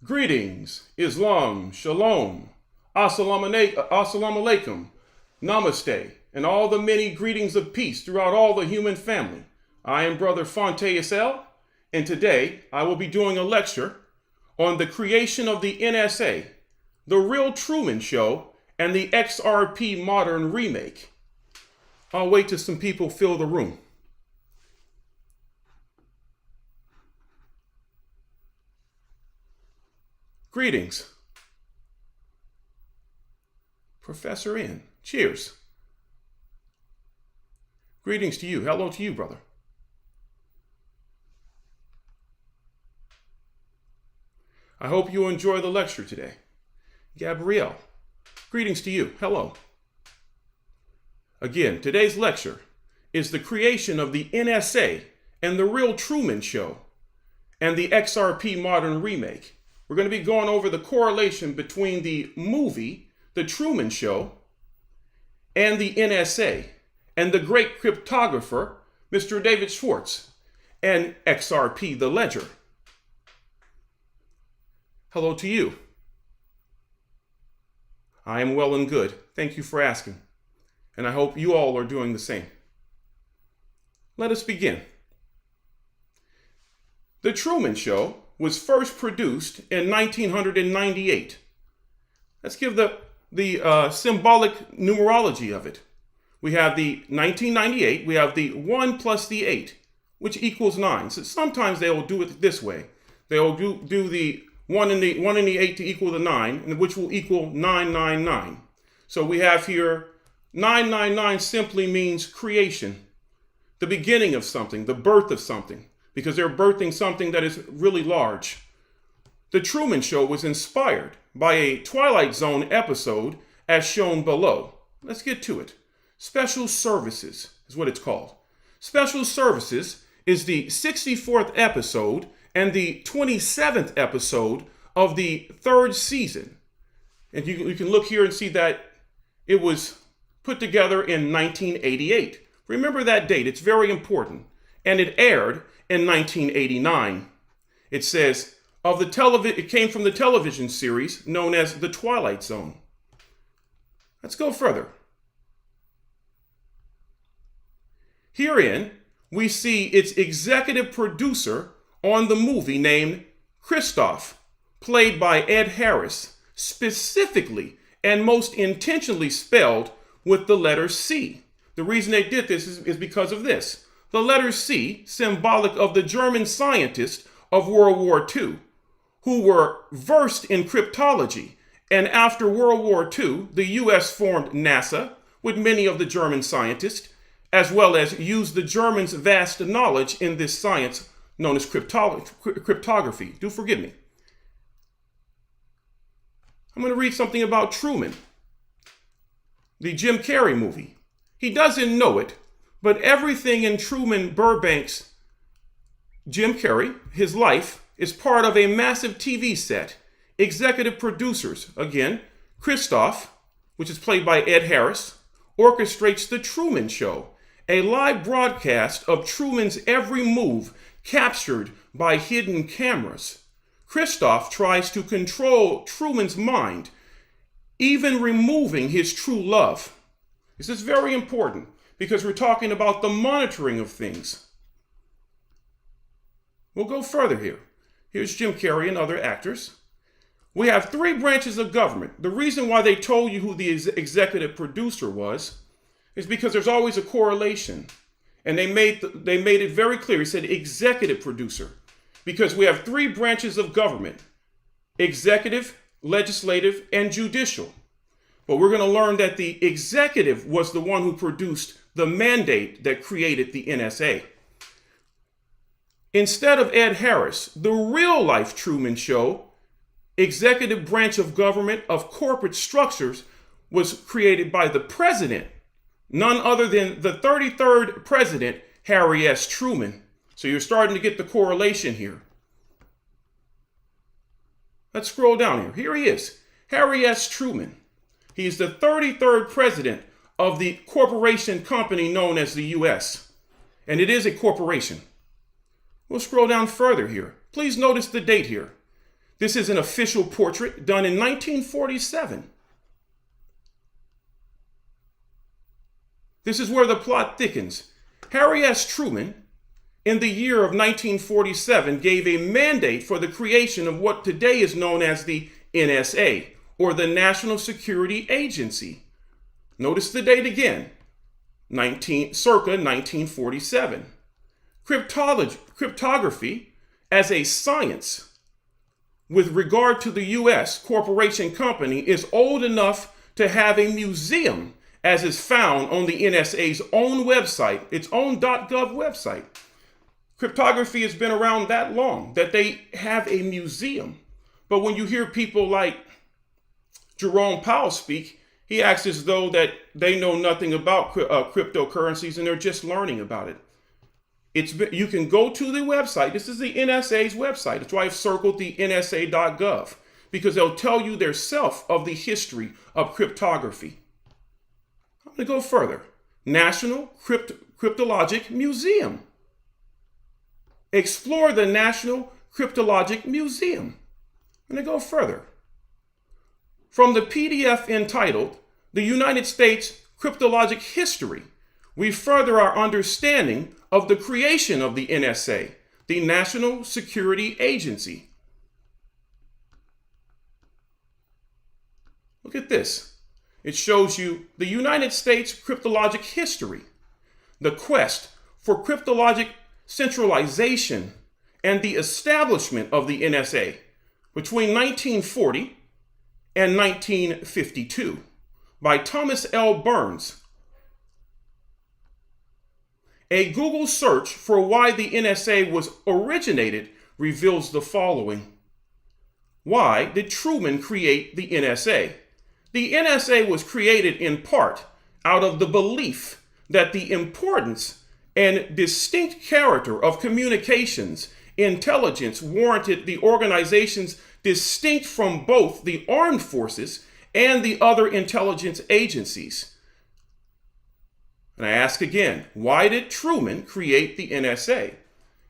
Greetings, Islam, Shalom, Assalamu Alaikum, Namaste, and all the many greetings of peace throughout all the human family. I am Brother Fonte Isel, and today I will be doing a lecture on the creation of the NSA, the real Truman Show, and the XRP modern remake. I'll wait till some people fill the room. Greetings. Professor N. Cheers. Greetings to you. Hello to you, brother. I hope you enjoy the lecture today. Gabrielle. Greetings to you. Hello. Again, today's lecture is the creation of the NSA and the real Truman Show and the XRP modern remake. We're going to be going over the correlation between the movie, The Truman Show, and the NSA, and the great cryptographer, Mr. David Schwartz, and XRP, the ledger. Hello to you. I am well and good. Thank you for asking. And I hope you all are doing the same. Let us begin. The Truman Show was first produced in 1998. Let's give the symbolic numerology of it. We have the 1998, we have the 1 plus the 8, which equals 9. So sometimes they will do it this way. They will do the 1 and the 8 to equal the 9, which will equal 999. So we have here 999 simply means creation, the beginning of something, the birth of something, because they're birthing something that is really large. The Truman Show was inspired by a Twilight Zone episode as shown below. Let's get to it. Special Services is what it's called. Special Services is the 64th episode and the 27th episode of the 3rd season. And you can look here and see that it was put together in 1988. Remember that date, it's very important. And it aired in 1989. It says, it came from the television series known as The Twilight Zone. Let's go further. Herein, we see its executive producer on the movie named Christoph, played by Ed Harris, specifically and most intentionally spelled with the letter C. The reason they did this is because of this. The letter C, symbolic of the German scientists of World War II, who were versed in cryptology. And after World War II, the US formed NASA with many of the German scientists, as well as used the Germans' vast knowledge in this science known as cryptography. Do forgive me. I'm going to read something about Truman, the Jim Carrey movie. He doesn't know it, but everything in Truman Burbank's Jim Carrey, his life, is part of a massive TV set. Executive producers, again, Christoph, which is played by Ed Harris, orchestrates The Truman Show, a live broadcast of Truman's every move captured by hidden cameras. Christoph tries to control Truman's mind, even removing his true love. This is very important because we're talking about the monitoring of things. We'll go further here. Here's Jim Carrey and other actors. We have 3 branches of government. The reason why they told you who the executive producer was is because there's always a correlation. And they made it very clear. He said executive producer. Because we have 3 branches of government: executive, legislative, and judicial. But we're going to learn that the executive was the one who produced the mandate that created the NSA. Instead of Ed Harris, the real-life Truman Show, executive branch of government of corporate structures, was created by the president, none other than the 33rd president, Harry S. Truman. So you're starting to get the correlation here. Let's scroll down here. Here he is, Harry S. Truman. He's the 33rd president of the corporation company known as the US. And it is a corporation. We'll scroll down further here. Please notice the date here. This is an official portrait done in 1947. This is where the plot thickens. Harry S. Truman, in the year of 1947, gave a mandate for the creation of what today is known as the NSA, or the National Security Agency. Notice the date again, circa 1947. Cryptography as a science with regard to the U.S. corporation company is old enough to have a museum, as is found on the NSA's own website, its own .gov website. Cryptography has been around that long that they have a museum. But when you hear people like Jerome Powell speak, he acts as though that they know nothing about cryptocurrencies and they're just learning about it. You can go to the website. This is the NSA's website. That's why I've circled the NSA.gov, because they'll tell you themselves of the history of cryptography. I'm going to go further. National Cryptologic Museum. Explore the National Cryptologic Museum. I'm going to go further. From the PDF entitled The United States Cryptologic History, we further our understanding of the creation of the NSA, the National Security Agency. Look at this. It shows you the United States cryptologic history, the quest for cryptologic centralization, and the establishment of the NSA between 1940 and 1952 by Thomas L. Burns. A Google search for why the NSA was originated reveals the following. Why did Truman create the NSA? The NSA was created in part out of the belief that the importance and distinct character of communications intelligence warranted the organizations distinct from both the armed forces and the other intelligence agencies. And I ask again, why did Truman create the NSA?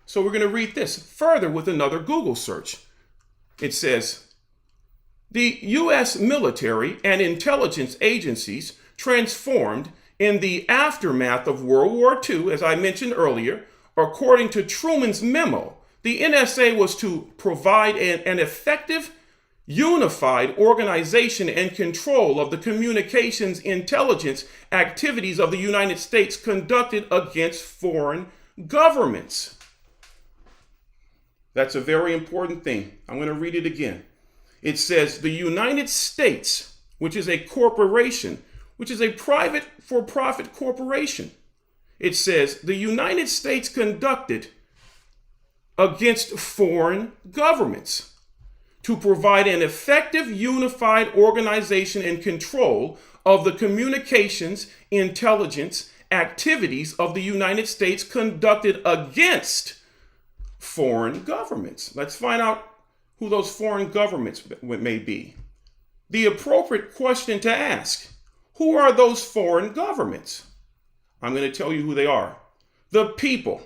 So we're going to read this further with another Google search. It says, the U.S. military and intelligence agencies transformed in the aftermath of World War II, as I mentioned earlier. According to Truman's memo, the NSA was to provide an effective, unified organization and control of the communications intelligence activities of the United States conducted against foreign governments. That's a very important thing. I'm going to read it again. It says the United States, which is a corporation, which is a private for-profit corporation. It says the United States conducted against foreign governments to provide an effective, unified organization and control of the communications intelligence activities of the United States conducted against foreign governments. Let's find out who those foreign governments may be. The appropriate question to ask, who are those foreign governments? I'm going to tell you who they are. The people.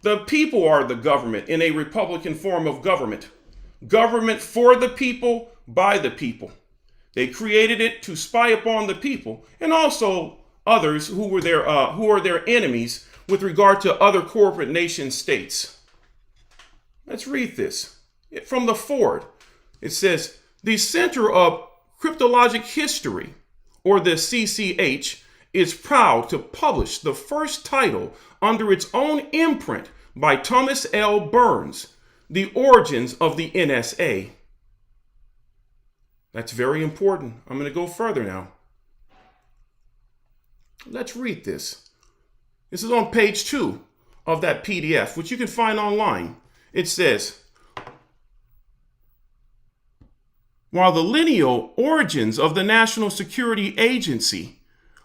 The people are the government in a Republican form of government. Government for the people, by the people. They created it to spy upon the people and also others who are their enemies with regard to other corporate nation states. Let's read this. From the Ford, it says, the Center of Cryptologic History, or the CCH, is proud to publish the first title under its own imprint by Thomas L. Burns, The Origins of the NSA. That's very important. I'm going to go further now. Let's read this. This is on page 2 of that PDF, which you can find online. It says, while the lineal origins of the National Security Agency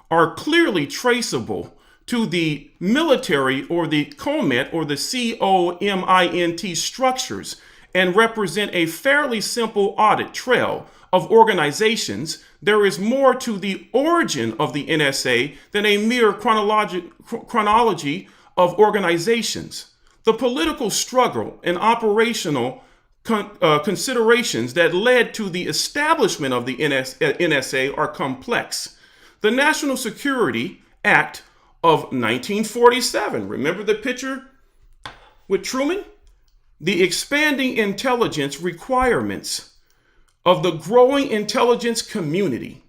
are clearly traceable to the military or the COMINT or the COMINT structures and represent a fairly simple audit trail of organizations, there is more to the origin of the NSA than a mere chronology of organizations. The political struggle and operational considerations that led to the establishment of the NSA are complex. The National Security Act of 1947, remember the picture with Truman? The expanding intelligence requirements of the growing intelligence community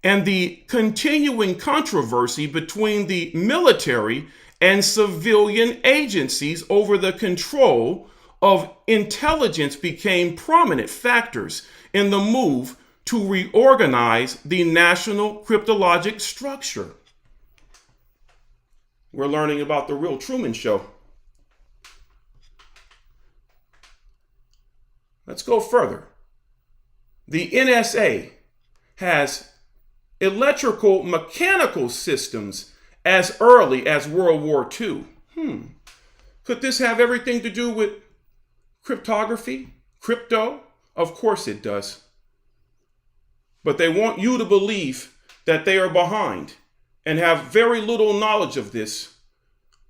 and the continuing controversy between the military and civilian agencies over the control of intelligence became prominent factors in the move to reorganize the national cryptologic structure. We're learning about the real Truman Show. Let's go further. The NSA has electrical mechanical systems as early as World War II. Could this have everything to do with cryptography? Crypto? Of course it does. But they want you to believe that they are behind and have very little knowledge of this.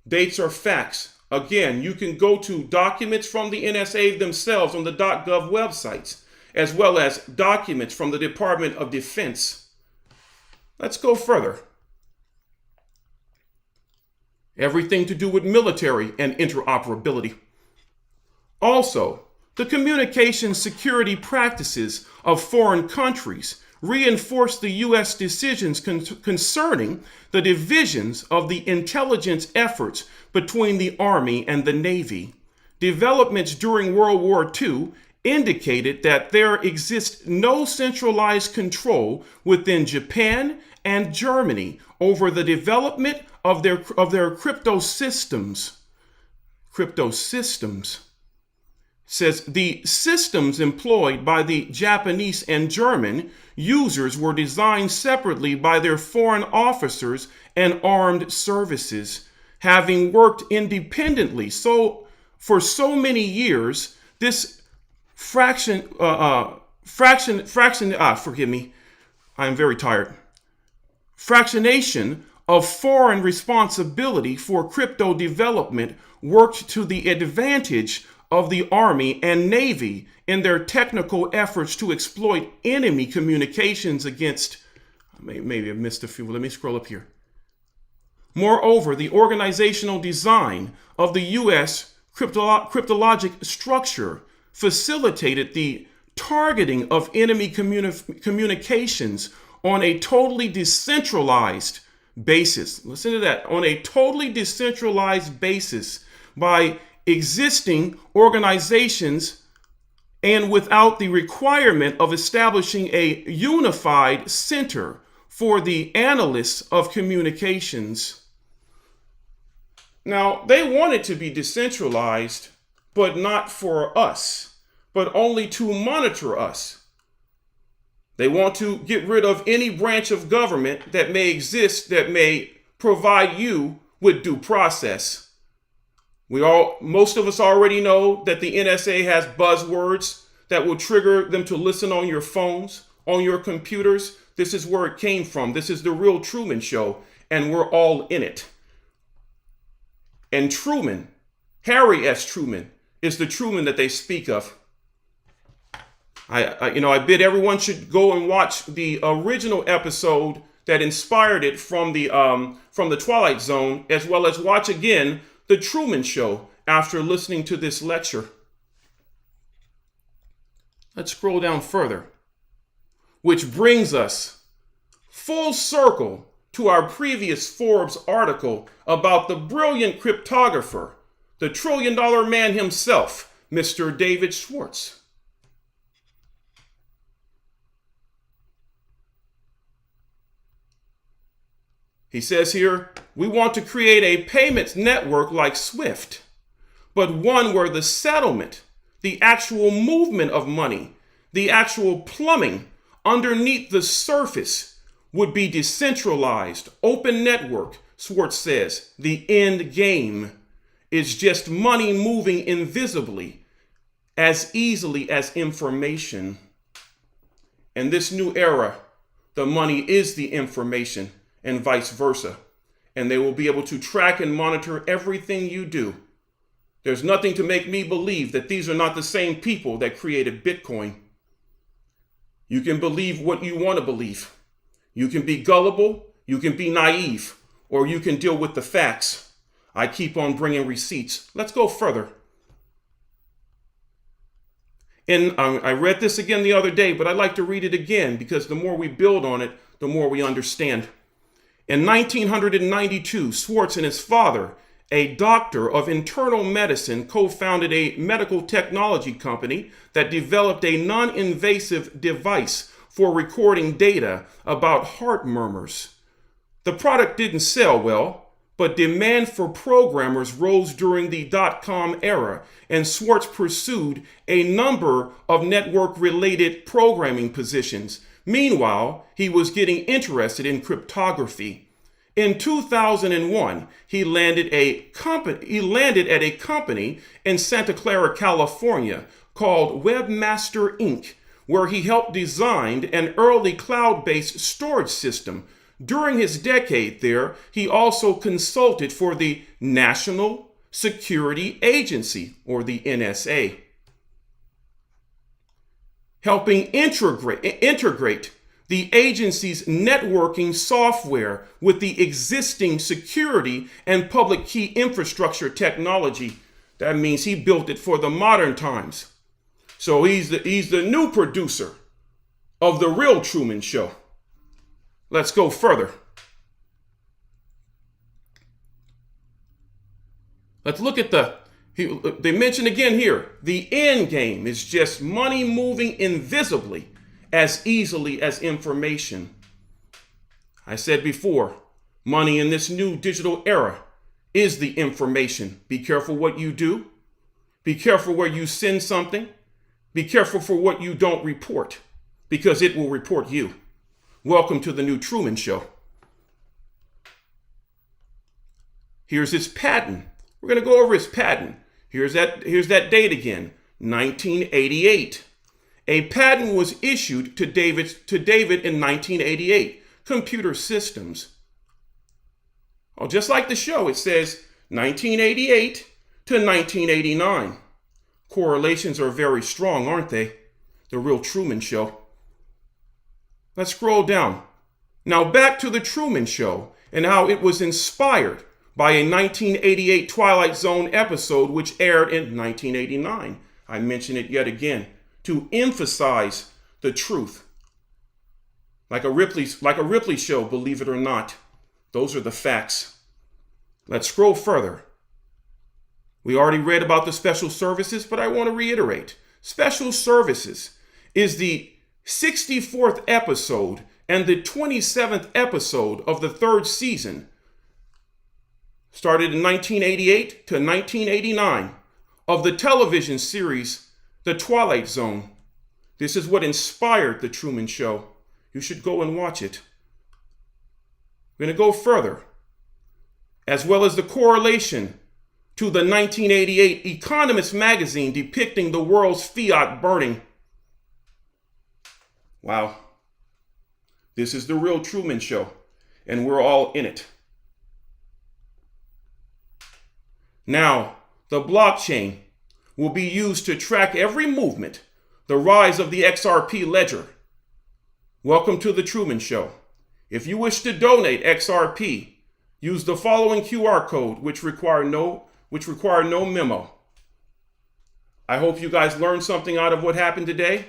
Dates are facts. Again, you can go to documents from the NSA themselves on the .gov websites, as well as documents from the Department of Defense. Let's go further. Everything to do with military and interoperability. Also, the communication security practices of foreign countries reinforce the U.S. decisions concerning the divisions of the intelligence efforts between the Army and the Navy. Developments during World War II indicated that there exists no centralized control within Japan and Germany over the development of their crypto systems. Says the systems employed by the Japanese and German users were designed separately by their foreign officers and armed services. Having worked independently for so many years, this fractionation of foreign responsibility for crypto development worked to the advantage of the Army and Navy in their technical efforts to exploit enemy communications against, maybe I missed a few, let me scroll up here. Moreover, the organizational design of the U.S. cryptologic structure facilitated the targeting of enemy communications on a totally decentralized basis. Listen to that, on a totally decentralized basis by existing organizations and without the requirement of establishing a unified center for the analysts of communications. Now, they want it to be decentralized, but not for us, but only to monitor us. They want to get rid of any branch of government that may exist that may provide you with due process. Most of us already know that the NSA has buzzwords that will trigger them to listen on your phones, on your computers. This is where it came from. This is the real Truman Show, and we're all in it. And Truman, Harry S. Truman, is the Truman that they speak of. I bid everyone should go and watch the original episode that inspired it from the Twilight Zone, as well as watch again The Truman Show after listening to this lecture. Let's scroll down further, which brings us full circle to our previous Forbes article about the brilliant cryptographer, the $1 trillion man himself, Mr. David Schwartz. He says here, we want to create a payments network like SWIFT, but one where the settlement, the actual movement of money, the actual plumbing underneath the surface would be decentralized, open network. Schwartz says the end game is just money moving invisibly as easily as information. In this new era, the money is the information, and vice versa. And they will be able to track and monitor everything you do. There's nothing to make me believe that these are not the same people that created Bitcoin. You can believe what you want to believe. You can be gullible, you can be naive, or you can deal with the facts. I keep on bringing receipts. Let's go further. And I read this again the other day, but I'd like to read it again because the more we build on it, the more we understand. In 1992, Schwartz and his father, a doctor of internal medicine, co-founded a medical technology company that developed a non-invasive device for recording data about heart murmurs. The product didn't sell well, but demand for programmers rose during the dot-com era, and Schwartz pursued a number of network-related programming positions. Meanwhile, he was getting interested in cryptography. In 2001, he landed at a company in Santa Clara, California called Webmaster Inc., where he helped design an early cloud-based storage system. During his decade there, he also consulted for the National Security Agency, or the NSA, helping integrate the agency's networking software with the existing security and public key infrastructure technology. That means he built it for the modern times. So he's the new producer of the real Truman Show. Let's go further. Let's look at they mention again here, the end game is just money moving invisibly as easily as information. I said before, money in this new digital era is the information. Be careful what you do. Be careful where you send something. Be careful for what you don't report, because it will report you. Welcome to the new Truman Show. Here's his patent. We're going to go over his patent. Here's that date again, 1988. A patent was issued to David in 1988. Computer systems. Oh, just like the show, it says 1988 to 1989. Correlations are very strong, aren't they? The real Truman Show. Let's scroll down. Now back to the Truman Show and how it was inspired by a 1988 Twilight Zone episode which aired in 1989. I mention it yet again to emphasize the truth. Like a Ripley show, believe it or not. Those are the facts. Let's scroll further. We already read about the special services, but I want to reiterate. Special services is the 64th episode and the 27th episode of the third season. Started in 1988 to 1989 of the television series The Twilight Zone. This is what inspired The Truman Show. You should go and watch it. We're going to go further, as well as the correlation to the 1988 Economist magazine depicting the world's fiat burning. Wow. This is the real Truman Show, and we're all in it. Now, the blockchain will be used to track every movement, the rise of the XRP ledger. Welcome to the Truman Show. If you wish to donate XRP, use the following QR code, which require no memo. I hope you guys learned something out of what happened today.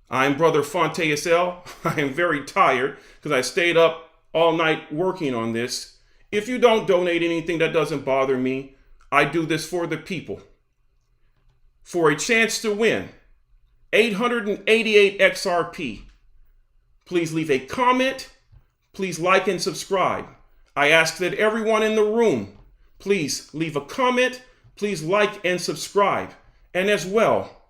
I'm Brother Fonte SL. I am very tired because I stayed up all night working on this. If you don't donate anything, that doesn't bother me. I do this for the people. For a chance to win 888 XRP, please leave a comment. Please like and subscribe. I ask that everyone in the room, please leave a comment. Please like and subscribe. And as well,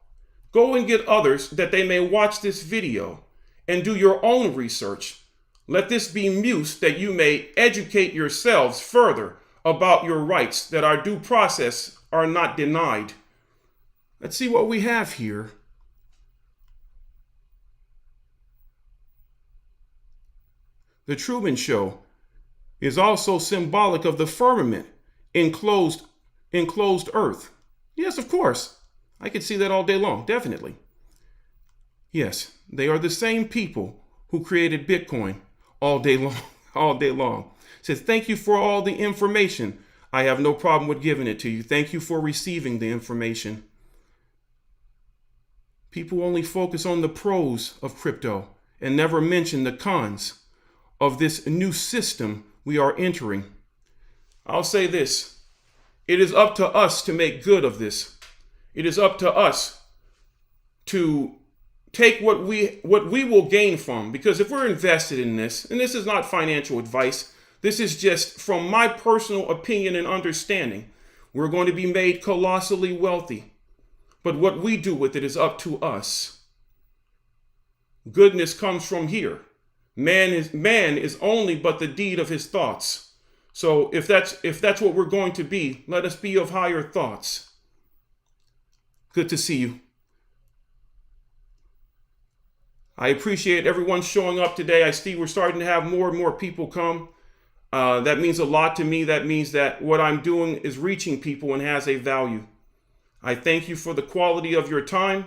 go and get others that they may watch this video and do your own research. Let this be muse that you may educate yourselves further about your rights, that our due process are not denied. Let's see what we have here. The Truman Show is also symbolic of the firmament, enclosed earth. Yes, of course. I could see that all day long, definitely. Yes, they are the same people who created Bitcoin all day long, all day long. It says, thank you for all the information. I have no problem with giving it to you. Thank you for receiving the information. People only focus on the pros of crypto and never mention the cons of this new system we are entering. I'll say this. It is up to us to make good of this. It is up to us to take what we will gain from, because if we're invested in this, and this is not financial advice, this is just from my personal opinion and understanding, we're going to be made colossally wealthy. But what we do with it is up to us. Goodness comes from here. Man is only but the deed of his thoughts. So if that's what we're going to be, let us be of higher thoughts. Good to see you. I appreciate everyone showing up today. I see we're starting to have more and more people come. That means a lot to me. That means that what I'm doing is reaching people and has a value. I thank you for the quality of your time.